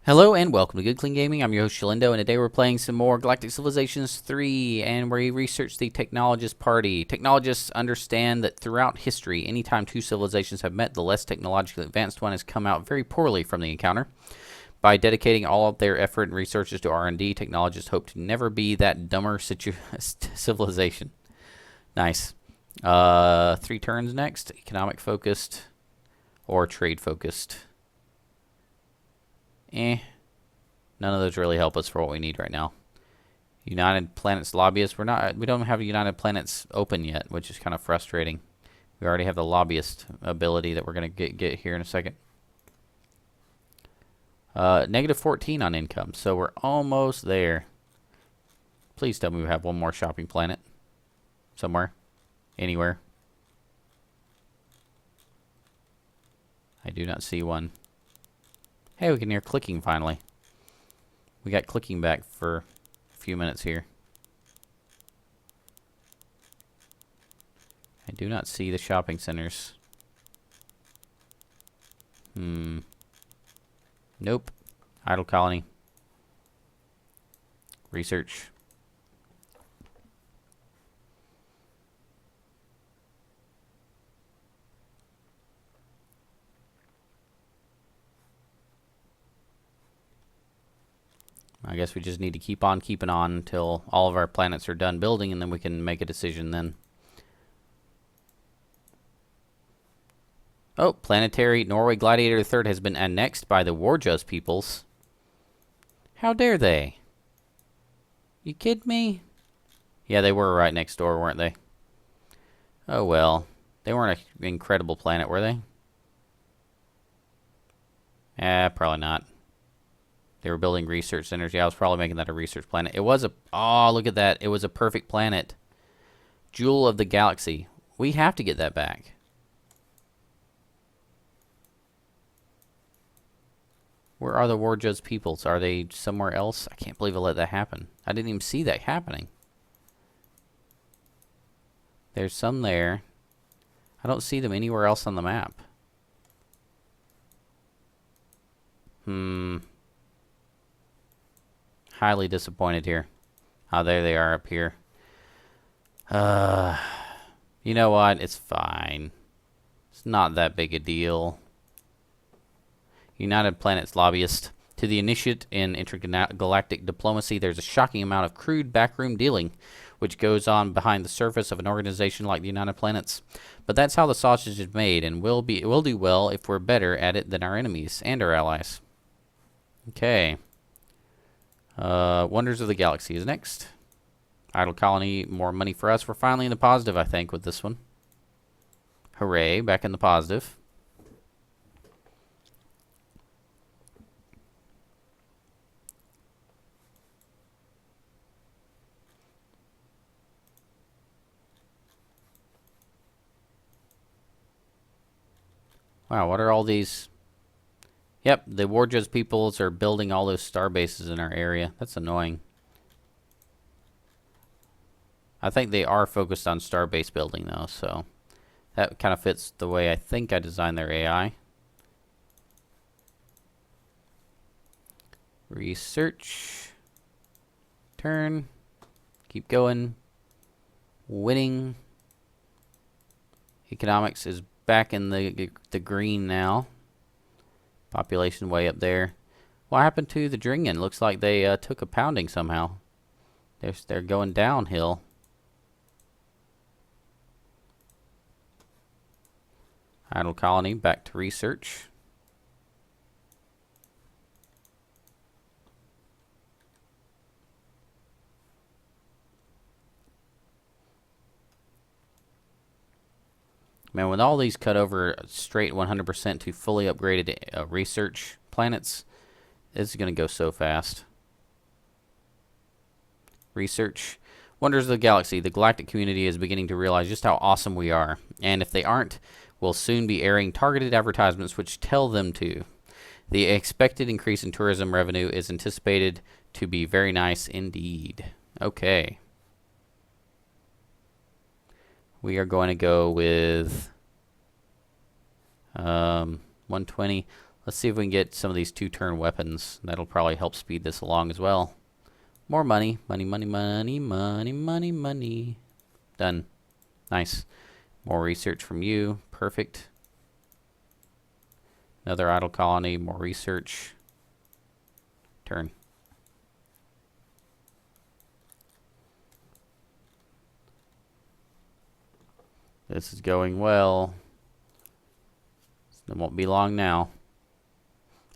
Hello and welcome to Good Clean Gaming. I'm your host Shalindo, and today we're playing some more Galactic Civilizations 3, and we research the Technologist Party. Technologists understand that throughout history, anytime two civilizations have met, the less technologically advanced one has come out very poorly from the encounter. By dedicating all of their effort and researches to R&D, technologists hope to never be that dumber civilization. Nice. 3 turns next. Economic focused or trade focused. None of those really help us for what we need right now. United Planets lobbyists. We don't have United Planets open yet, which is kind of frustrating. We already have the lobbyist ability that we're going to get here in a second. Negative 14 on income, so we're almost there. Please tell me we have one more shopping planet somewhere, anywhere. I do not see one. Hey, we can hear clicking finally. We got clicking back for a few minutes here. I do not see the shopping centers. Nope. Idle colony. Research. I guess we just need to keep on keeping on until all of our planets are done building, and then we can make a decision then. Oh, planetary Norway Gladiator III has been annexed by the Warjus peoples. How dare they? You kidding me? Yeah, they were right next door, weren't they? Oh well. They weren't an incredible planet, were they? Probably not. They were building research centers. Yeah, I was probably making that a research planet. It was a... Oh, look at that. It was a perfect planet. Jewel of the Galaxy. We have to get that back. Where are the Warjud's peoples? Are they somewhere else? I can't believe I let that happen. I didn't even see that happening. There's some there. I don't see them anywhere else on the map. Highly disappointed here. Oh, there they are up here. You know what? It's fine. It's not that big a deal. United Planets lobbyist. To the initiate in intergalactic diplomacy, there's a shocking amount of crude backroom dealing which goes on behind the surface of an organization like the United Planets. But that's how the sausage is made, and we'll do well if we're better at it than our enemies and our allies. Okay. Wonders of the Galaxy is next. Idle colony, more money for us. We're finally in the positive, I think, with this one. Hooray, back in the positive. Wow, what are all these? Yep, the Warjus peoples are building all those star bases in our area. That's annoying. I think they are focused on star base building, though, so that kind of fits the way I think I designed their AI. Research. Turn. Keep going. Winning. Economics is back in the green now. Population way up there. What happened to the Dringen? Looks like they took a pounding somehow. They're going downhill. Idle colony back to research. Man, with all these cut over straight 100% to fully upgraded research planets, this is going to go so fast. Research. Wonders of the Galaxy. The galactic community is beginning to realize just how awesome we are. And if they aren't, we'll soon be airing targeted advertisements which tell them to. The expected increase in tourism revenue is anticipated to be very nice indeed. Okay. We are going to go with 120. Let's see if we can get some of these 2-turn weapons. That'll probably help speed this along as well. More money. Money, money, money, money, money, money. Done. Nice. More research from you. Perfect. Another idle colony. More research. Turn. This is going well. It won't be long now.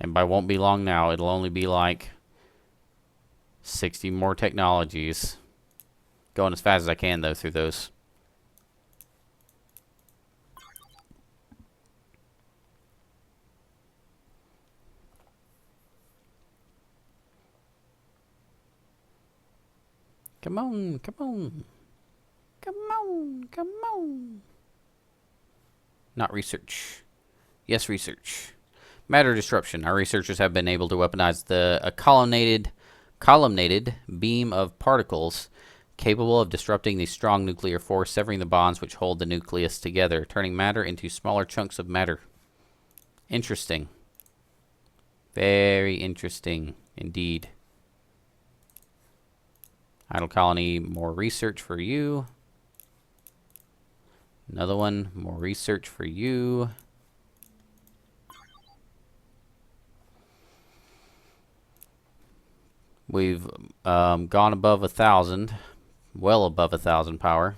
And by won't be long now, it'll only be like 60 more technologies. Going as fast as I can, though, through those. Come on, come on. Come on, come on. Not research. Yes, research. Matter disruption. Our researchers have been able to weaponize a columnated beam of particles capable of disrupting the strong nuclear force, severing the bonds which hold the nucleus together, turning matter into smaller chunks of matter. Interesting. Very interesting indeed. Idle colony, more research for you. Another one, more research for you. We've gone above 1,000, well above 1,000 power.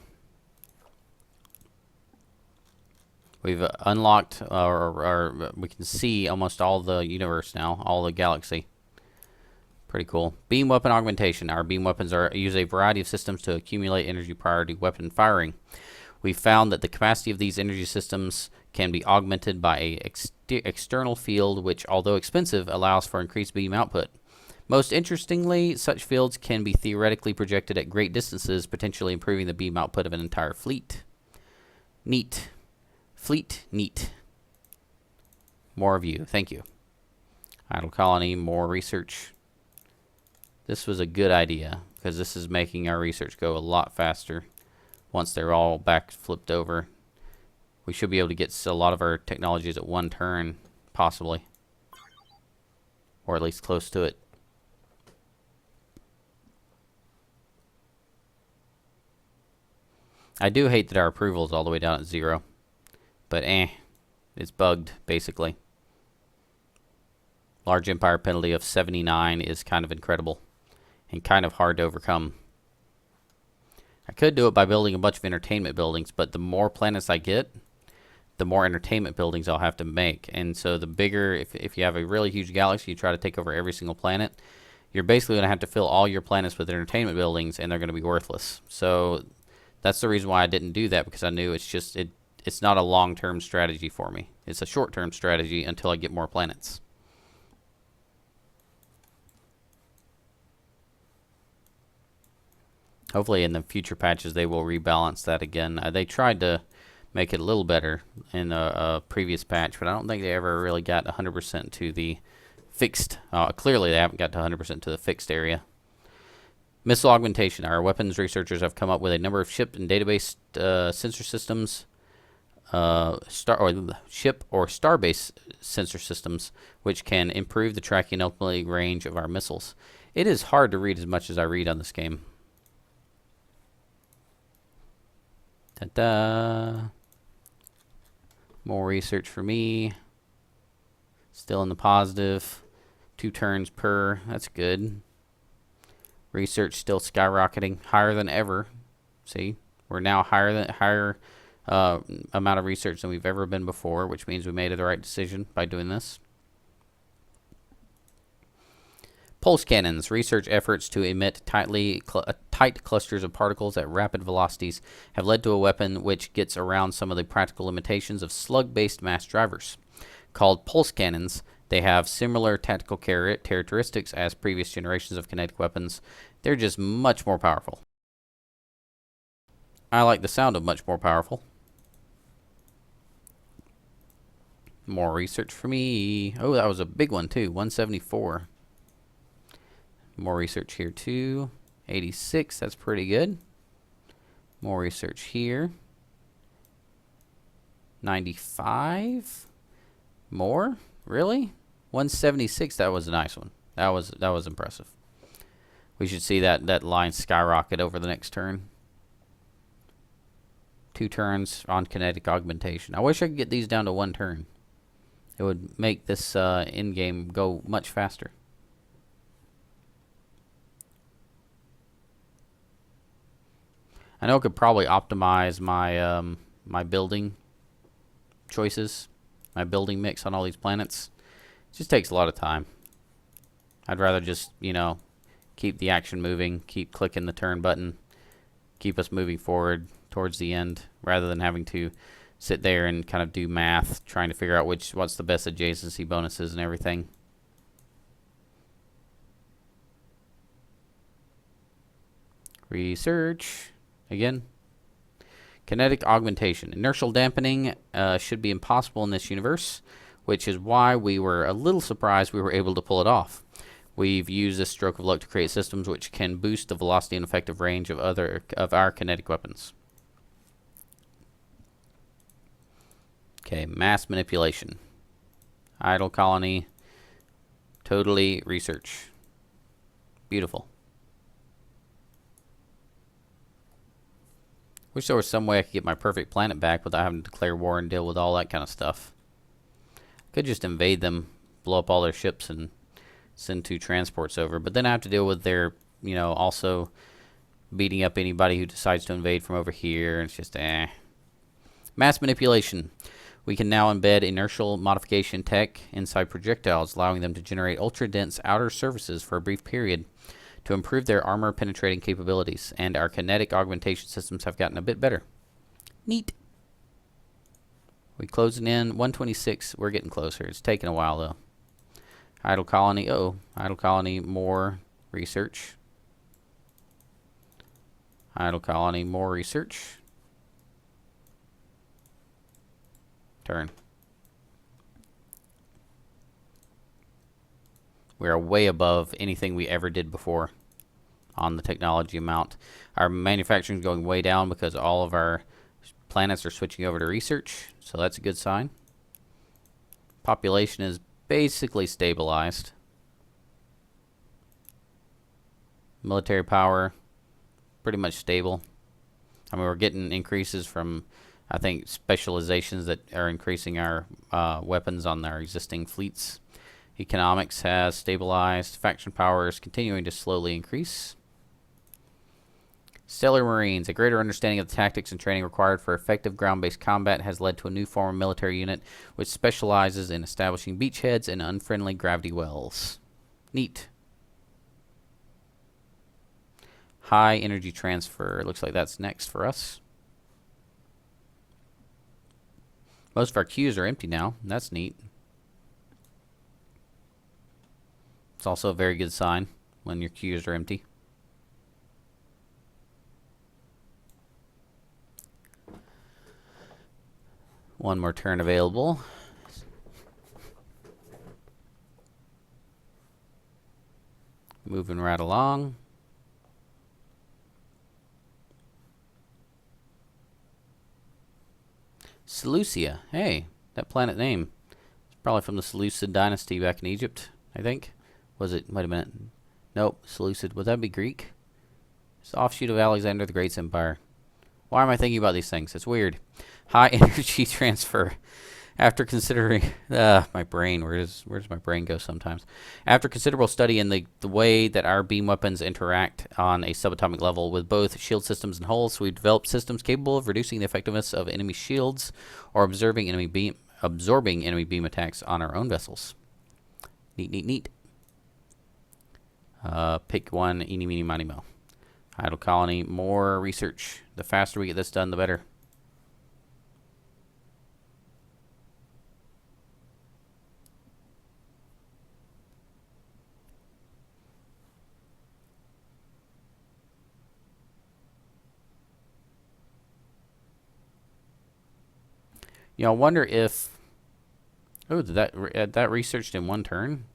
We've unlocked, or we can see almost all the universe now, all the galaxy. Pretty cool. Beam weapon augmentation. Our beam weapons use a variety of systems to accumulate energy prior to weapon firing. We found that the capacity of these energy systems can be augmented by an external field, which, although expensive, allows for increased beam output. Most interestingly, such fields can be theoretically projected at great distances, potentially improving the beam output of an entire fleet. Neat. Fleet, neat. More of you. Thank you. Idle colony, more research. This was a good idea, because this is making our research go a lot faster once they're all back flipped over. We should be able to get a lot of our technologies at one turn, possibly. Or at least close to it. I do hate that our approval is all the way down at 0. But it's bugged, basically. Large empire penalty of 79 is kind of incredible. And kind of hard to overcome. I could do it by building a bunch of entertainment buildings, but the more planets I get, the more entertainment buildings I'll have to make. And so the bigger, if you have a really huge galaxy, you try to take over every single planet, you're basically going to have to fill all your planets with entertainment buildings, and they're going to be worthless. So that's the reason why I didn't do that, because I knew it's not a long-term strategy for me. It's a short-term strategy until I get more planets. Hopefully in the future patches they will rebalance that again. They tried to make it a little better in a previous patch, but I don't think they ever really got 100% to the fixed. Clearly they haven't got to 100% to the fixed area. Missile augmentation. Our weapons researchers have come up with a number of ship and database sensor systems, ship or star-based sensor systems, which can improve the tracking and ultimately range of our missiles. It is hard to read as much as I read on this game. Ta-da! More research for me. Still in the positive. 2 turns per. That's good. Research still skyrocketing, higher than ever. See, we're now higher amount of research than we've ever been before, which means we made the right decision by doing this. Pulse cannons. Research efforts to emit tight clusters of particles at rapid velocities have led to a weapon which gets around some of the practical limitations of slug-based mass drivers. Called pulse cannons, they have similar tactical characteristics as previous generations of kinetic weapons. They're just much more powerful. I like the sound of much more powerful. More research for me. Oh, that was a big one too. 174. More research here too. 86, that's pretty good. More research here. 95. More? Really? 176. That was a nice one. That was impressive. We should see that line skyrocket over the next turn. 2 turns on kinetic augmentation. I wish I could get these down to 1 turn. It would make this end game go much faster. I know I could probably optimize my my building choices, my building mix on all these planets. It just takes a lot of time. I'd rather just, you know, keep the action moving, keep clicking the turn button, keep us moving forward towards the end, rather than having to sit there and kind of do math, trying to figure out what's the best adjacency bonuses and everything. Research. Again. Kinetic augmentation. Inertial dampening should be impossible in this universe, which is why we were a little surprised we were able to pull it off. We've used this stroke of luck to create systems which can boost the velocity and effective range of our kinetic weapons. Okay, mass manipulation. Idle colony. Totally research. Beautiful. Wish there was some way I could get my perfect planet back without having to declare war and deal with all that kind of stuff. Could just invade them, blow up all their ships, and send 2 transports over. But then I have to deal with their, you know, also beating up anybody who decides to invade from over here. And it's just, Mass manipulation. We can now embed inertial modification tech inside projectiles, allowing them to generate ultra-dense outer surfaces for a brief period to improve their armor-penetrating capabilities, and our kinetic augmentation systems have gotten a bit better. Neat. We closing in 126. We're getting closer. It's taking a while though. Idle colony. Idle colony. More research. Idle colony. More research. Turn. We are way above anything we ever did before on the technology amount. Our manufacturing is going way down because all of our planets are switching over to research, so that's a good sign. Population is basically stabilized. Military power, pretty much stable. I mean, we're getting increases from, I think, specializations that are increasing our weapons on our existing fleets. Economics has stabilized. Faction power is continuing to slowly increase. Stellar Marines. A greater understanding of the tactics and training required for effective ground-based combat has led to a new form of military unit which specializes in establishing beachheads and unfriendly gravity wells. Neat. High energy transfer. Looks like that's next for us. Most of our queues are empty now. That's neat. It's also a very good sign when your queues are empty. One more turn available. Moving right along. Seleucia. Hey, that planet name. It's probably from the Seleucid dynasty back in Egypt, I think. Was it? Wait a minute. Nope. Seleucid. Would that be Greek? It's the offshoot of Alexander the Great's empire. Why am I thinking about these things? It's weird. High energy transfer. After considering... my brain. Where does my brain go sometimes? After considerable study in the way that our beam weapons interact on a subatomic level with both shield systems and hulls, we've developed systems capable of reducing the effectiveness of enemy shields or absorbing enemy beam attacks on our own vessels. Neat, neat, neat. Pick one, eeny, meeny, miny, mo. Idle colony, more research. The faster we get this done, the better. You know, I wonder if... Oh, that researched in 1 turn?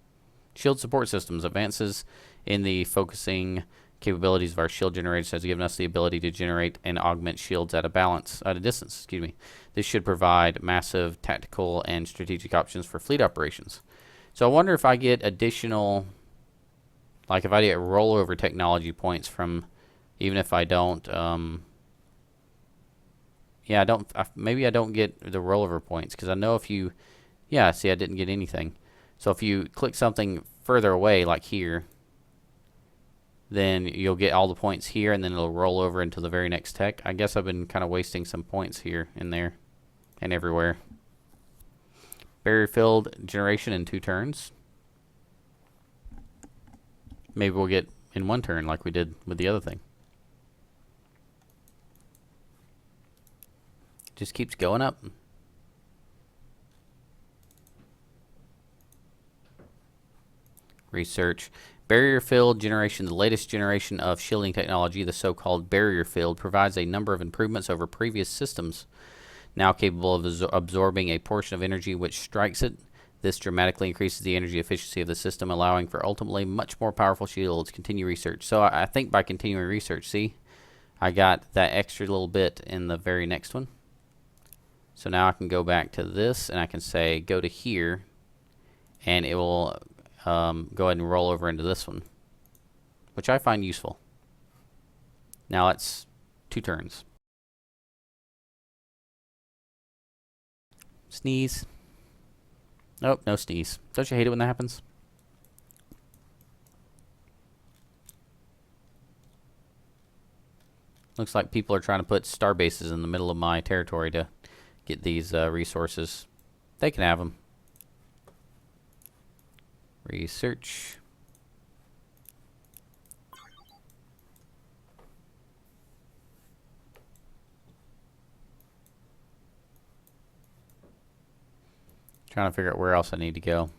Shield support systems. Advances in the focusing capabilities of our shield generators has given us the ability to generate and augment shields at a distance. Excuse me. This should provide massive tactical and strategic options for fleet operations. So I wonder if I get additional, like if I get rollover technology points from, even if I don't, yeah, maybe I don't get the rollover points, because I know if you, yeah, see, I didn't get anything. So if you click something further away, like here, then you'll get all the points here, and then it'll roll over into the very next tech. I guess I've been kind of wasting some points here and there and everywhere. Barrier field generation in 2 turns. Maybe we'll get in 1 turn like we did with the other thing. Just keeps going up. Research. Barrier field generation. The latest generation of shielding technology, the so-called barrier field, provides a number of improvements over previous systems, now capable of absorbing a portion of energy which strikes it. This dramatically increases the energy efficiency of the system, allowing for ultimately much more powerful shields. Continue research. So I think by continuing research, see, I got that extra little bit in the very next one. So now I can go back to this, and I can say go to here, and it will go ahead and roll over into this one, which I find useful. Now it's 2 turns. Sneeze. Nope, no sneeze. Don't you hate it when that happens? Looks like people are trying to put star bases in the middle of my territory to get these resources. They can have them. Research. Trying to figure out where else I need to go.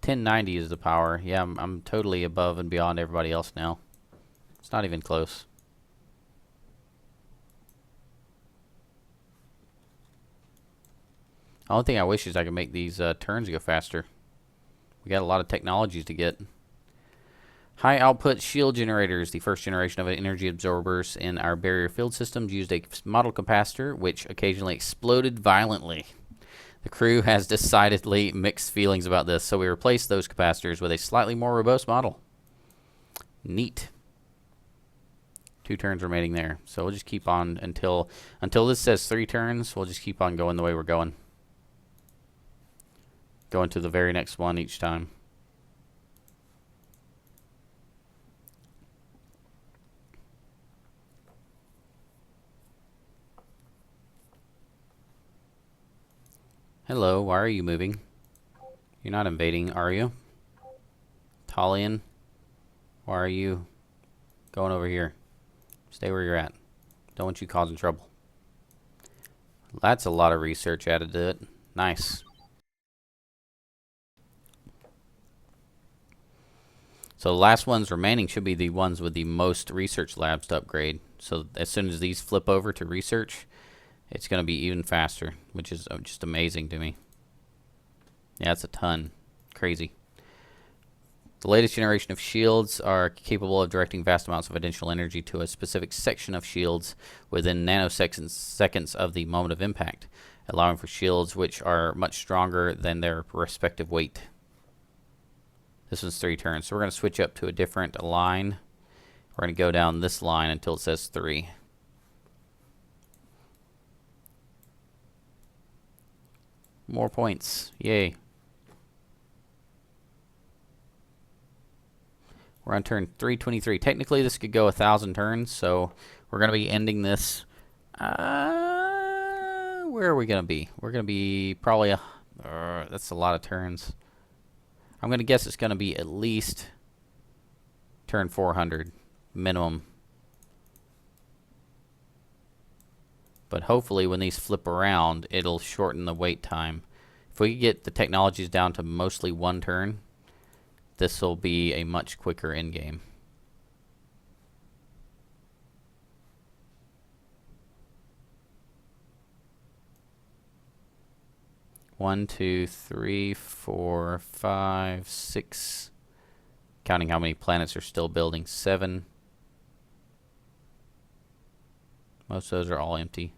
1090 is the power. Yeah, I'm totally above and beyond everybody else now. It's not even close. The only thing I wish is I could make these turns go faster. We got a lot of technologies to get. High output shield generators. The first generation of energy absorbers in our barrier field systems used a model capacitor which occasionally exploded violently. The crew has decidedly mixed feelings about this, so we replaced those capacitors with a slightly more robust model. Neat. 2 turns remaining there. So we'll just keep on until this says 3 turns. We'll just keep on going the way we're going. Going to the very next one each time. Hello, why are you moving? You're not invading, are you? Talian, why are you going over here? Stay where you're at. Don't want you causing trouble. That's a lot of research added to it. Nice. So the last ones remaining should be the ones with the most research labs to upgrade. So as soon as these flip over to research, it's going to be even faster, which is just amazing to me. Yeah, that's a ton. Crazy. The latest generation of shields are capable of directing vast amounts of additional energy to a specific section of shields within nanoseconds of the moment of impact, allowing for shields which are much stronger than their respective weight. This one's 3 turns, so we're going to switch up to a different line. We're going to go down this line until it says 3. More points. Yay. We're on turn 323. Technically, this could go 1,000 turns, so we're going to be ending this. Where are we going to be? We're going to be probably that's a lot of turns. I'm going to guess it's going to be at least turn 400 minimum. But hopefully when these flip around, it'll shorten the wait time. If we get the technologies down to mostly 1 turn, this will be a much quicker end game. One, 2, 3, 4, 5, 6. Counting how many planets are still building. 7. Most of those are all empty.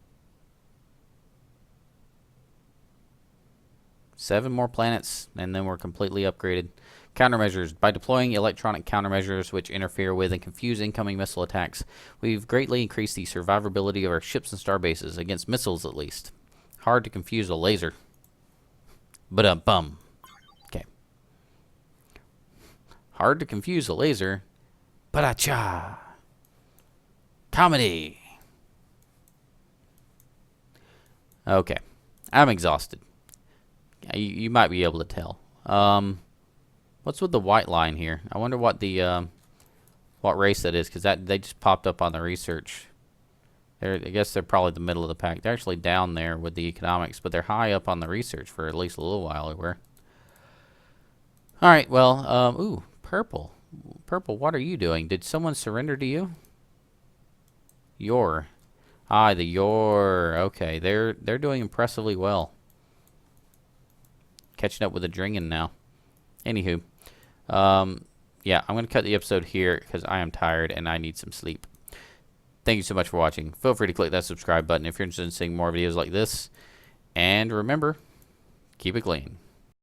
7 more planets, and then we're completely upgraded. Countermeasures. By deploying electronic countermeasures which interfere with and confuse incoming missile attacks, we've greatly increased the survivability of our ships and starbases, against missiles at least. Hard to confuse a laser. Ba-dum-bum. Okay. Hard to confuse a laser. Ba-da-cha. Comedy. Okay. I'm exhausted. You might be able to tell. What's with the white line here? I wonder what the what race that is, because they just popped up on the research. I guess they're probably the middle of the pack. They're actually down there with the economics, but they're high up on the research for at least a little while. They were. All right. Well, ooh, purple. Purple. What are you doing? Did someone surrender to you? Yor. Ah, the Yor. Okay, they're doing impressively well. Catching up with the Dringen now. Anywho, yeah, I'm gonna cut the episode here because I am tired and I need some sleep. Thank you so much for watching. Feel free to click that subscribe button if you're interested in seeing more videos like this. And remember, keep it clean.